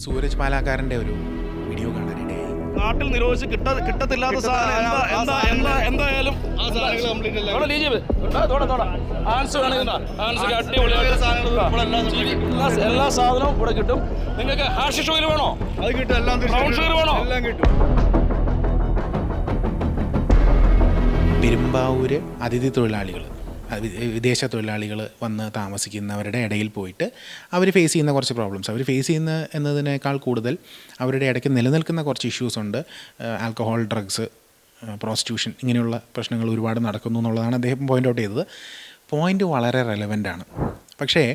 സൂരജ് പാലാക്കാരൻ്റെ ഒരു വീഡിയോ കാണാനിടയായി. നാട്ടിൽ നിരോധിച്ച് കിട്ടത്തില്ലാത്ത സാധനം എന്തായാലും എല്ലാ സാധനവും ഇവിടെ കിട്ടും. നിങ്ങൾക്ക് ഹാഷിഷ് ഓയിൽ വേണോ? അത് കിട്ടും. എല്ലാം ബ്രൗൺ ഷുഗർ വേണോ? എല്ലാം കിട്ടും. പെരുമ്പാവൂര് അതിഥി തൊഴിലാളികൾ, വിദേശ തൊഴിലാളികൾ വന്ന് താമസിക്കുന്നവരുടെ ഇടയിൽ പോയിട്ട് അവർ ഫേസ് ചെയ്യുന്ന കുറച്ച് പ്രോബ്ലംസ്, അവർ ഫേസ് ചെയ്യുന്ന എന്നതിനേക്കാൾ കൂടുതൽ അവരുടെ ഇടയ്ക്ക് നിലനിൽക്കുന്ന കുറച്ച് ഇഷ്യൂസ് ഉണ്ട്. ആൽക്കഹോൾ, ഡ്രഗ്സ്, പ്രോസ്റ്റിറ്റ്യൂഷൻ, ഇങ്ങനെയുള്ള പ്രശ്നങ്ങൾ ഒരുപാട് നടക്കുന്നു എന്നുള്ളതാണ് അദ്ദേഹം പോയിൻ്റ് ഔട്ട് ചെയ്തത്. പോയിൻ്റ് വളരെ റെലവൻ്റാണ്. പക്ഷേ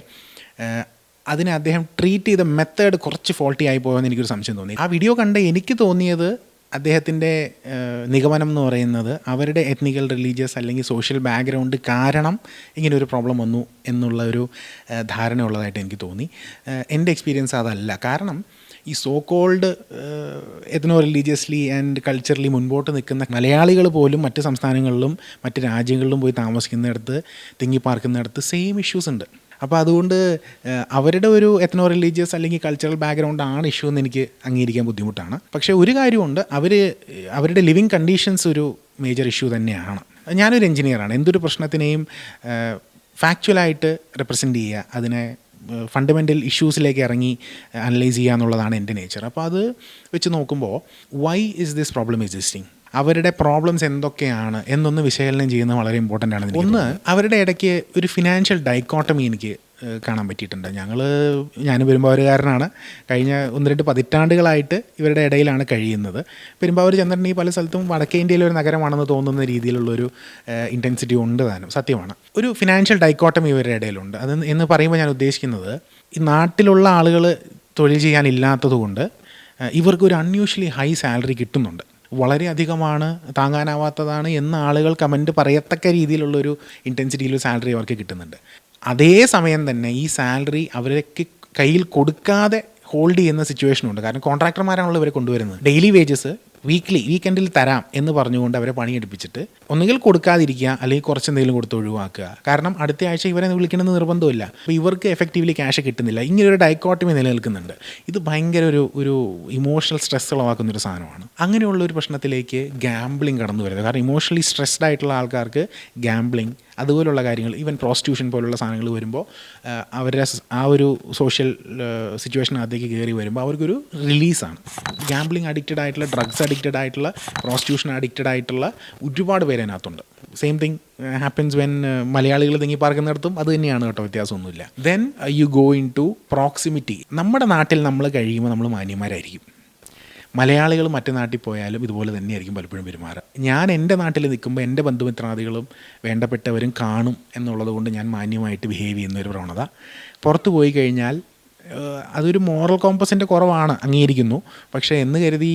അതിനെ അദ്ദേഹം ട്രീറ്റ് ചെയ്ത മെത്തേഡ് കുറച്ച് ഫോൾട്ടി ആയി പോയെന്ന് എനിക്കൊരു സംശയം തോന്നി. ആ വീഡിയോ കണ്ട് എനിക്ക് തോന്നിയത് അദ്ദേഹത്തിൻ്റെ നിഗമനം എന്ന് പറയുന്നത് അവരുടെ എത്നിക്കൽ, റിലീജിയസ് അല്ലെങ്കിൽ സോഷ്യൽ ബാക്ക്ഗ്രൗണ്ട് കാരണം ഇങ്ങനൊരു പ്രോബ്ലം വന്നു എന്നുള്ള ഒരു ധാരണ ഉള്ളതായിട്ട് എനിക്ക് തോന്നി. എൻ്റെ എക്സ്പീരിയൻസ് അതല്ല. കാരണം ഈ so called ethno religiously and culturally മുൻപോട്ട് നിൽക്കുന്ന മലയാളികൾ പോലും മറ്റ് സംസ്ഥാനങ്ങളിലും മറ്റ് രാജ്യങ്ങളിലും പോയി താമസിക്കുന്നിടത്ത്, തിങ്ങിപ്പാർക്കുന്നിടത്ത് സെയിം ഇഷ്യൂസ് ഉണ്ട്. അപ്പോൾ അതുകൊണ്ട് അവരുടെ ഒരു എത്നോ റിലീജിയസ് അല്ലെങ്കിൽ കൾച്ചറൽ ബാക്ക്ഗ്രൗണ്ട് ആണ് ഇഷ്യൂ എന്ന് എനിക്ക് അംഗീകരിക്കാൻ ബുദ്ധിമുട്ടാണ്. പക്ഷേ ഒരു കാര്യമുണ്ട്, അവരുടെ ലിവിങ് കണ്ടീഷൻസ് ഒരു മേജർ ഇഷ്യൂ തന്നെയാണ്. ഞാനൊരു എഞ്ചിനീയറാണ്. എന്തൊരു പ്രശ്നത്തിനെയും ഫാക്ച്വലായിട്ട് റെപ്രസെൻ്റ് ചെയ്യുക, അതിനെ ഫണ്ടമെൻ്റൽ ഇഷ്യൂസിലേക്ക് ഇറങ്ങി അനലൈസ് ചെയ്യുക എന്നുള്ളതാണ് എൻ്റെ നേച്ചർ. അപ്പോൾ അത് വെച്ച് നോക്കുമ്പോൾ why is this problem existing, അവരുടെ പ്രോബ്ലംസ് എന്തൊക്കെയാണ് എന്നൊന്ന് വിശകലനം ചെയ്യുന്നത് വളരെ ഇമ്പോർട്ടൻ്റ് ആണ്. ഒന്ന്, അവരുടെ ഇടയ്ക്ക് ഒരു ഫിനാൻഷ്യൽ ഡൈക്കോട്ടമി എനിക്ക് കാണാൻ പറ്റിയിട്ടുണ്ട്. ഞാൻ പെരുമ്പാവൂരുകാരനാണ്. കഴിഞ്ഞ 1-2 പതിറ്റാണ്ടുകളായിട്ട് ഇവരുടെ ഇടയിലാണ് കഴിയുന്നത്. പെരുമ്പാവൂർ ചെന്നിട്ടുണ്ടെങ്കിൽ പല സ്ഥലത്തും വടക്കേ ഇന്ത്യയിലെ ഒരു നഗരമാണെന്ന് തോന്നുന്ന രീതിയിലുള്ളൊരു ഇൻറ്റൻസിറ്റി ഉണ്ട് താനും, സത്യമാണ്. ഒരു ഫിനാൻഷ്യൽ ഡൈക്കോട്ടമി ഇവരുടെ ഇടയിലുണ്ട്. അത് എന്ന് പറയുമ്പോൾ ഞാൻ ഉദ്ദേശിക്കുന്നത്, ഈ നാട്ടിലുള്ള ആളുകൾ തൊഴിൽ ചെയ്യാനില്ലാത്തത് കൊണ്ട് ഇവർക്ക് ഒരു അൺയൂഷ്വലി ഹൈ സാലറി കിട്ടുന്നുണ്ട്. വളരെയധികമാണ്, താങ്ങാനാവാത്തതാണ് എന്ന ആളുകൾ കമൻറ്റ് പറയത്തക്ക രീതിയിലുള്ളൊരു ഇൻറ്റൻസിറ്റിയിൽ സാലറി അവർക്ക് കിട്ടുന്നുണ്ട്. അതേ സമയം തന്നെ ഈ സാലറി അവർക്ക് കയ്യിൽ കൊടുക്കാതെ ഹോൾഡ് ചെയ്യുന്ന സിറ്റുവേഷനുണ്ട്. കാരണം കോൺട്രാക്ടർമാരാണല്ലോ ഇവരെ കൊണ്ടുവരുന്നത്. ഡെയിലി വേജസ് വീക്കെൻഡിൽ തരാം എന്ന് പറഞ്ഞുകൊണ്ട് അവരെ പണിയെടുപ്പിച്ചിട്ട് ഒന്നുകിൽ കൊടുക്കാതിരിക്കുക അല്ലെങ്കിൽ കുറച്ചെന്തെങ്കിലും കൊടുത്ത് ഒഴിവാക്കുക. കാരണം അടുത്ത ആഴ്ച ഇവരെ വിളിക്കണമെന്ന് നിർബന്ധമില്ല. അപ്പോൾ ഇവർക്ക് എഫക്റ്റീവ്ലി ക്യാഷ് കിട്ടുന്നില്ല. ഇങ്ങനൊരു ഡൈക്കോട്ടമി നിലനിൽക്കുന്നുണ്ട്. ഇത് ഭയങ്കര ഒരു ഇമോഷണൽ സ്ട്രെസ് ഉളവാക്കുന്നൊരു സാധനമാണ്. അങ്ങനെയുള്ള ഒരു പ്രശ്നത്തിലേക്ക് ഗാംബ്ലിംഗ് കടന്നു വരുന്നത്. കാരണം ഇമോഷണലി സ്ട്രെസ്ഡ് ആയിട്ടുള്ള ആൾക്കാർക്ക് ഗാംബ്ലിംഗ്, അതുപോലുള്ള കാര്യങ്ങൾ, ഈവൻ പ്രോസ്റ്റിറ്റ്യൂഷൻ പോലുള്ള സാധനങ്ങൾ വരുമ്പോൾ അവരുടെ ആ ഒരു സോഷ്യൽ സിറ്റുവേഷനകത്തേക്ക് കയറി വരുമ്പോൾ അവർക്കൊരു റിലീസാണ്. ഗാംബ്ലിംഗ് അഡിക്റ്റഡ് ആയിട്ടുള്ള, ഡ്രഗ്സ് അഡിക്റ്റഡ് ആയിട്ടുള്ള, പ്രോസ്റ്റിറ്റ്യൂഷൻ അഡിക്റ്റഡ് ആയിട്ടുള്ള ഒരുപാട് പേര് അതിനകത്തുണ്ട്. സെയിം തിങ് ഹാപ്പൻസ് വെൻ മലയാളികൾ തിങ്ങിപ്പാർക്കുന്നിടത്തും അത് തന്നെയാണ് കേട്ടോ, വ്യത്യാസമൊന്നുമില്ല. Then you go into proximity. നമ്മുടെ നാട്ടിൽ നമ്മൾ കഴിയുമ്പോൾ നമ്മൾ മാന്യന്മാരായിരിക്കും. മലയാളികൾ മറ്റു നാട്ടിൽ പോയാലും ഇതുപോലെ തന്നെയായിരിക്കും പലപ്പോഴും പെരുമാറുക. ഞാൻ എൻ്റെ നാട്ടിൽ നിൽക്കുമ്പോൾ എൻ്റെ ബന്ധുമിത്രാദികളും വേണ്ടപ്പെട്ടവരും കാണും എന്നുള്ളത് കൊണ്ട് ഞാൻ മാന്യമായിട്ട് ബിഹേവ് ചെയ്യുന്നൊരു പ്രവണത. പുറത്ത് പോയി കഴിഞ്ഞാൽ അതൊരു മോറൽ കോമ്പസിൻ്റെ കുറവാണ്, അംഗീകരിക്കുന്നു. പക്ഷേ എന്ന് കരുതി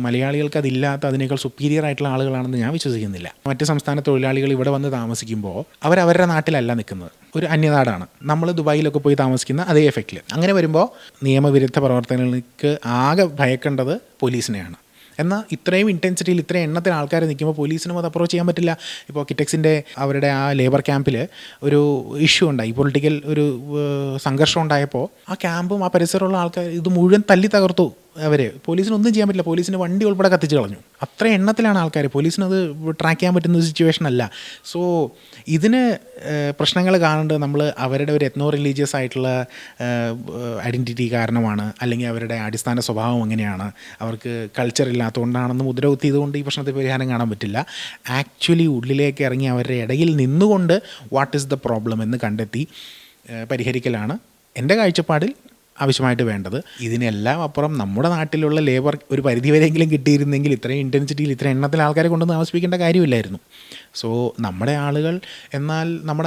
മലയാളികൾക്ക് അതില്ലാത്ത, അതിനേക്കാൾ സുപ്പീരിയർ ആയിട്ടുള്ള ആളുകളാണെന്ന് ഞാൻ വിശ്വസിക്കുന്നില്ല. മറ്റ് സംസ്ഥാന തൊഴിലാളികൾ ഇവിടെ വന്ന് താമസിക്കുമ്പോൾ അവരവരുടെ നാട്ടിലല്ല നിൽക്കുന്നത്, ഒരു അന്യനാടാണ്. നമ്മൾ ദുബായിലൊക്കെ പോയി താമസിക്കുന്ന അതേ എഫക്റ്റിൽ. അങ്ങനെ വരുമ്പോൾ നിയമവിരുദ്ധ പ്രവർത്തനങ്ങൾക്ക് ആകെ ഭയക്കേണ്ടത് പോലീസിനെയാണ്. എന്നാൽ ഇത്രയും ഇൻറ്റൻസിറ്റിയിൽ, ഇത്രയും എണ്ണത്തിൽ ആൾക്കാർ നിൽക്കുമ്പോൾ പോലീസിനും അത് അപ്രോച്ച് ചെയ്യാൻ പറ്റില്ല. ഇപ്പോൾ കിറ്റക്സിൻ്റെ അവരുടെ ആ ലേബർ ക്യാമ്പിൽ ഒരു ഇഷ്യൂ ഉണ്ടായി, പൊളിറ്റിക്കൽ ഒരു സംഘർഷം ഉണ്ടായപ്പോൾ ആ ക്യാമ്പും ആ പരിസരമുള്ള ആൾക്കാർ ഇത് മുഴുവൻ തല്ലി തകർത്തു. പോലീസിനൊന്നും ചെയ്യാൻ പറ്റില്ല. പോലീസിൻ്റെ വണ്ടി ഉൾപ്പെടെ കത്തിച്ച് കളഞ്ഞു. അത്ര എണ്ണത്തിലാണ് ആൾക്കാർ. പോലീസിനത് ട്രാക്ക് ചെയ്യാൻ പറ്റുന്ന ഒരു സിറ്റുവേഷൻ അല്ല. സോ ഇതിന് പ്രശ്നങ്ങൾ കാണേണ്ടത് നമ്മൾ അവരുടെ ഒരു എത്നോ റിലീജിയസ് ആയിട്ടുള്ള ഐഡൻറ്റിറ്റി കാരണമാണ്, അല്ലെങ്കിൽ അവരുടെ അടിസ്ഥാന സ്വഭാവം എങ്ങനെയാണ്, അവർക്ക് കൾച്ചർ ഇല്ലാത്തതുകൊണ്ടാണെന്ന് മുദ്ര കുത്തിയതുകൊണ്ട് ഈ പ്രശ്നത്തിൽ പരിഹാരം കാണാൻ പറ്റില്ല. ആക്ച്വലി ഉള്ളിലേക്ക് ഇറങ്ങി അവരുടെ ഇടയിൽ നിന്നുകൊണ്ട് വാട്ട് ഈസ് ദ പ്രോബ്ലം എന്ന് കണ്ടെത്തി പരിഹരിക്കലാണ് എൻ്റെ കാഴ്ചപ്പാടിൽ ആവശ്യമായിട്ട് വേണ്ടത്. ഇതിനെല്ലാം അപ്പുറം നമ്മുടെ നാട്ടിലുള്ള ലേബർ ഒരു പരിധിവരെയെങ്കിലും കിട്ടിയിരുന്നെങ്കിൽ ഇത്രയും ഇൻറ്റൻസിറ്റിയിൽ, ഇത്രയും എണ്ണത്തിൽ ആൾക്കാരെ കൊണ്ട് താമസിപ്പിക്കേണ്ട കാര്യമില്ലായിരുന്നു. സോ നമ്മുടെ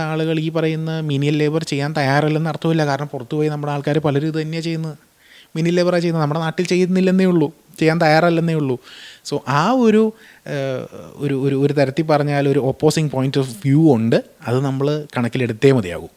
ആളുകൾ ഈ പറയുന്ന മീനിയൽ ലേബർ ചെയ്യാൻ തയ്യാറല്ലെന്ന് അർത്ഥമില്ല. കാരണം പുറത്തുപോയി നമ്മുടെ ആൾക്കാർ പലരും ഇത് തന്നെയാണ് ചെയ്യുന്നത്, മീനിയൽ ലേബറാണ് ചെയ്യുന്നത്. നമ്മുടെ നാട്ടിൽ ചെയ്യുന്നില്ലെന്നേ ഉള്ളൂ, ചെയ്യാൻ തയ്യാറല്ലെന്നേ ഉള്ളൂ. സോ ആ ഒരു തരത്തിൽ പറഞ്ഞാൽ ഒരു ഓപ്പോസിങ് പോയിൻ്റ് ഓഫ് വ്യൂ ഉണ്ട്. അത് നമ്മൾ കണക്കിലെടുത്തേ മതിയാകും.